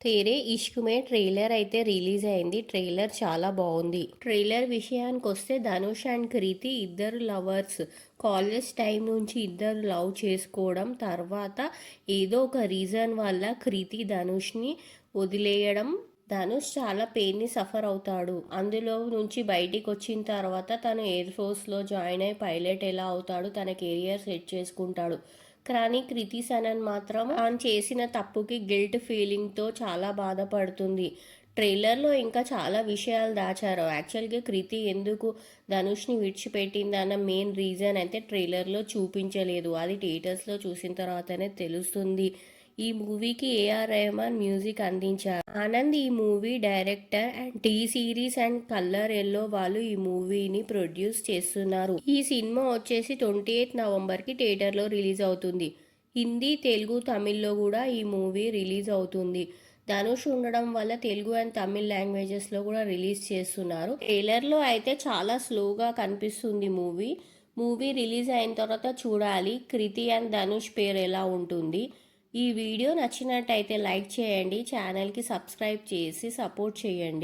తేరే ఇష్క్ మే trailer అయితే release అయింది. Trailer చాలా బాగుంది. ట్రైలర్ విషయానికి వస్తే ధనుష్ అండ్ కృతి ఇద్దరు లవర్స్. కాలేజ్ టైం నుంచి ఇద్దరు లవ్ చేసుకోవడం, తర్వాత ఏదో ఒక రీజన్ వల్ల కృతి ధనుష్ని వదిలేయడం. ధనుష్ చాలా పెయిన్ని సఫర్ అవుతాడు. అందులో నుంచి బయటికి వచ్చిన తర్వాత తను ఎయిర్ ఫోర్స్లో జాయిన్ అయి పైలట్ ఎలా అవుతాడు, తన కెరియర్ సెట్ చేసుకుంటాడు. కానీ కృతి సనన్ మాత్రం తాను చేసిన తప్పుకి గిల్ట్ ఫీలింగ్తో చాలా బాధపడుతుంది. ట్రైలర్లో ఇంకా చాలా విషయాలు దాచారు. యాక్చువల్గా కృతి ఎందుకు ధనుష్ని విడిచిపెట్టిందన్న మెయిన్ రీజన్ అయితే ట్రైలర్లో చూపించలేదు. అది థియేటర్స్లో చూసిన తర్వాతనే తెలుస్తుంది. ఈ మూవీకి ఏఆర్ రెహమాన్ మ్యూజిక్ అందించారు. ఆనంద్ ఈ movie director and T series and colour yellow వాళ్ళు ఈ మూవీని ప్రొడ్యూస్ చేస్తున్నారు. ఈ సినిమా వచ్చేసి 28 నవంబర్కి థియేటర్లో రిలీజ్ అవుతుంది. హిందీ, తెలుగు, తమిళ్లో కూడా ఈ మూవీ రిలీజ్ అవుతుంది. ధనుష్ ఉండడం వల్ల తెలుగు అండ్ తమిళ్ లాంగ్వేజెస్లో కూడా రిలీజ్ చేస్తున్నారు. ట్రైలర్లో అయితే చాలా స్లోగా కనిపిస్తుంది మూవీ. మూవీ రిలీజ్ అయిన తర్వాత చూడాలి కృతి అండ్ ధనుష్ పేరు ఎలా ఉంటుంది. ఈ వీడియో నచ్చినట్టయితే లైక్ చేయండి, ఛానల్కి సబ్స్క్రైబ్ చేసి సపోర్ట్ చేయండి.